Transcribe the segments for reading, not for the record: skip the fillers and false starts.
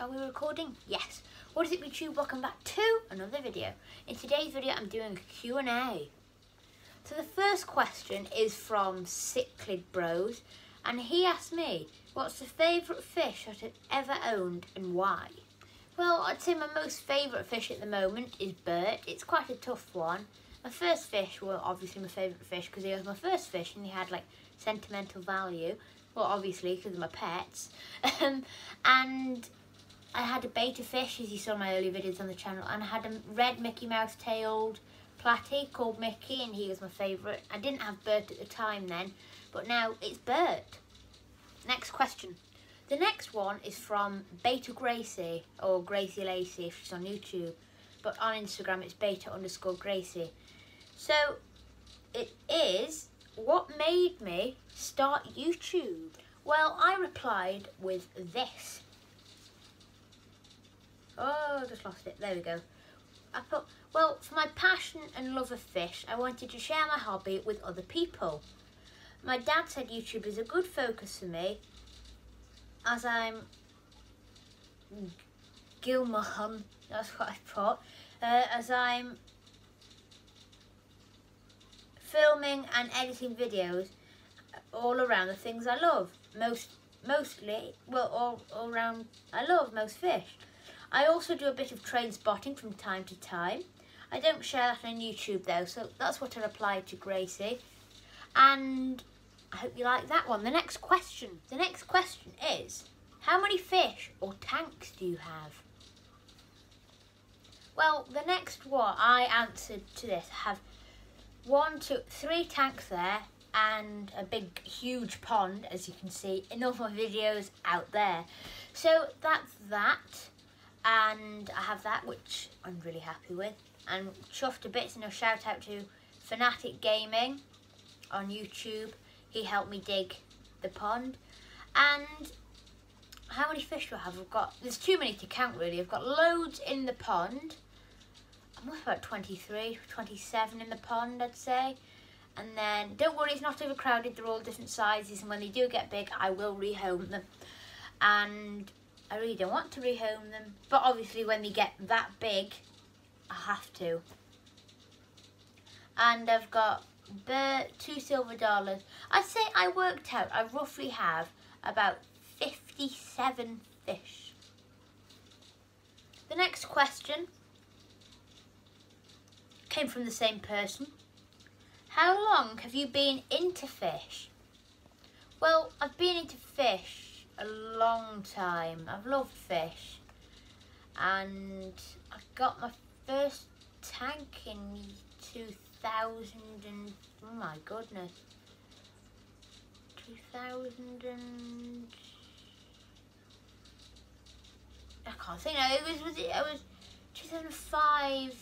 Are we recording? Yes. What is it, YouTube? Welcome back to another video. In today's video, I'm doing a Q&A. So the first question is from Cichlid Bros, and he asked me, what's the favourite fish that I've ever owned and why? Well, I'd say my most favourite fish at the moment is Bert. It's quite a tough one. My first fish, well, obviously my favourite fish because he was my first fish and he had like sentimental value. Well, obviously because of my pets. And I had a betta fish, as you saw in my early videos on the channel, and I had a red Mickey Mouse tailed platy called Mickey, and he was my favourite. I didn't have Bert at the time then, but now it's Bert. Next question. The next one is from Beta Gracie, or Gracie Lacey if she's on YouTube, but on Instagram it's beta_Gracie. So it is, what made me start YouTube? Well, I replied with this. Oh, I just lost it. There we go. I put, well, for my passion and love of fish, I wanted to share my hobby with other people. My dad said YouTube is a good focus for me, as I'm Gilmaham, that's what I put, as I'm filming and editing videos all around the things I love. Mostly, well, all around, I love most fish. I also do a bit of train spotting from time to time. I don't share that on YouTube though, so that's what I replied to Gracie. And I hope you like that one. The next question is, how many fish or tanks do you have? Well, the next one I answered to this, I have 1, 2, 3 tanks there and a big huge pond, as you can see in all my videos out there. So that's that. And I have that, which I'm really happy with. And chuffed to bits, and a shout out to Fanatic Gaming on YouTube. He helped me dig the pond. And how many fish do I have? There's too many to count really. I've got loads in the pond. I'm about 23, 27 in the pond, I'd say. And then, don't worry, it's not overcrowded. They're all different sizes. And when they do get big, I will rehome them. And I really don't want to rehome them, but obviously when they get that big, I have to. And I've got 2 silver dollars. I'd say I worked out, I roughly have about 57 fish. The next question came from the same person. How long have you been into fish? Well, I've been into fish a long time. I've loved fish, and I got my first tank in 2000 and, oh my goodness, 2000 and, I can't think now, it was 2005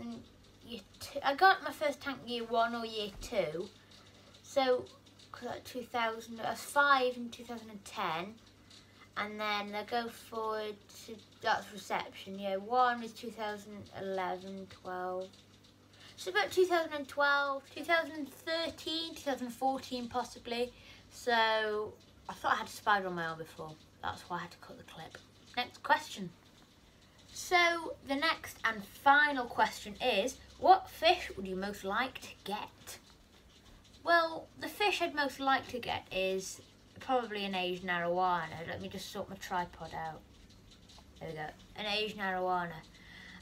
and year 2. I got my first tank year 1 or year 2, so 2000, I was 5 in 2010, and then I go forward to, that's reception, year 1 is 2011, 12, so about 2012, 2013, 2014 possibly, so I thought I had a spider on my arm before, that's why I had to cut the clip. Next question. So the next and final question is, what fish would you most like to get? Well, the fish I'd most like to get is probably an Asian arowana. Let me just sort my tripod out. There we go. An Asian arowana.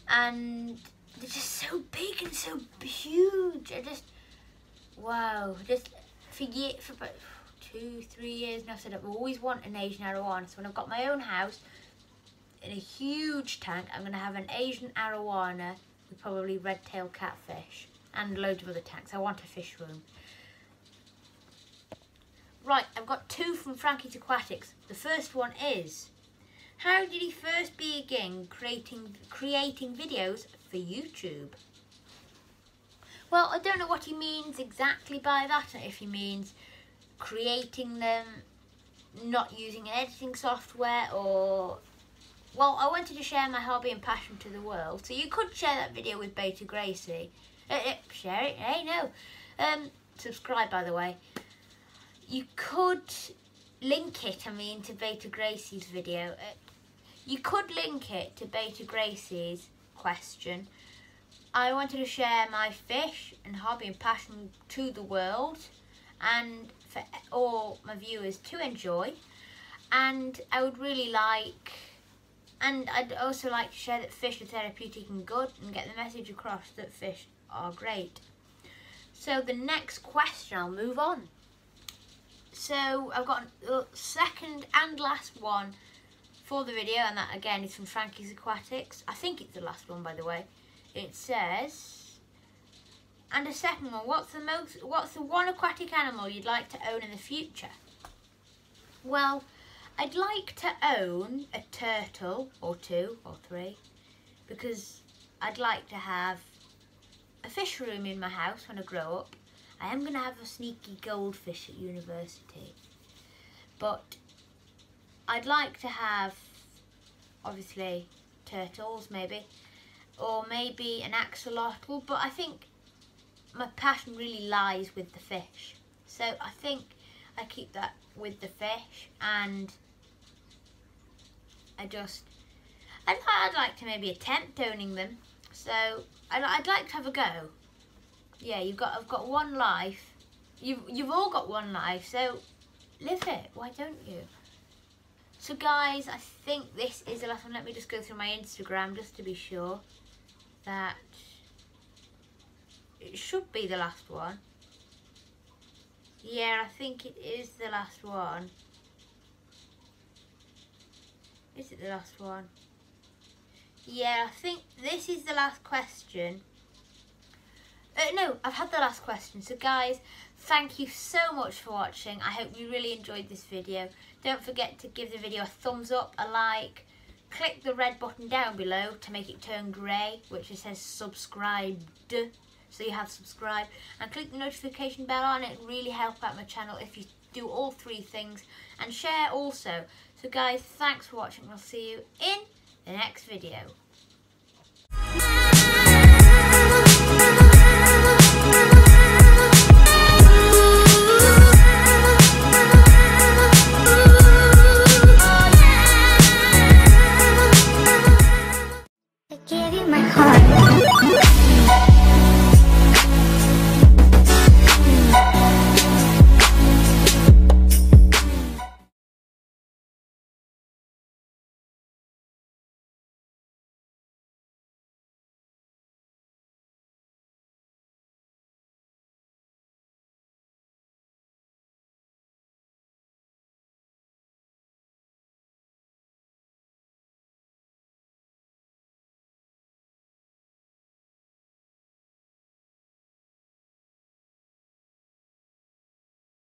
And they're just so big and so huge. Wow. Just for about 2-3 years now, I said I've always wanted an Asian arowana. So when I've got my own house in a huge tank, I'm going to have an Asian arowana with probably red-tailed catfish and loads of other tanks. I want a fish room. Right, I've got 2 from Frankie's Aquatics. The first one is, how did he first begin creating videos for YouTube? Well, I don't know what he means exactly by that, if he means creating them, not using an editing software, or, well, I wanted to share my hobby and passion to the world, so you could share that video with Beta Gracie. Share it, hey, no. Subscribe, by the way. You could link it, to Beta Gracie's video. you could link it to Beta Gracie's question. I wanted to share my fish and hobby and passion to the world and for all my viewers to enjoy. And I would really like, and I'd also like to share that fish are therapeutic and good and get the message across that fish are great. So the next question, I'll move on. So I've got the second and last one for the video, and that again is from Frankie's Aquatics. I think it's the last one, by the way. It says, and a second one, what's the one aquatic animal you'd like to own in the future? Well, I'd like to own a turtle, or 2 or 3, because I'd like to have a fish room in my house when I grow up. I am going to have a sneaky goldfish at university, but I'd like to have, obviously, turtles maybe, or maybe an axolotl, but I think my passion really lies with the fish. So I think I keep that with the fish, and I'd like to maybe attempt owning them. So I'd like to have a go. Yeah, I've got one life. You've all got one life, so live it. Why don't you? So guys, I think this is the last one. Let me just go through my Instagram just to be sure that it should be the last one. Yeah, I think it is the last one. Is it the last one? Yeah, I think this is the last question. No, I've had the last question. So guys, thank you so much for watching. I hope you really enjoyed this video. Don't forget to give the video a thumbs up, a like. Click the red button down below to make it turn grey, which it says subscribed. So you have subscribed. And click the notification bell on it. It really help out my channel if you do all 3 things. And share also. So guys, thanks for watching. I'll see you in the next video.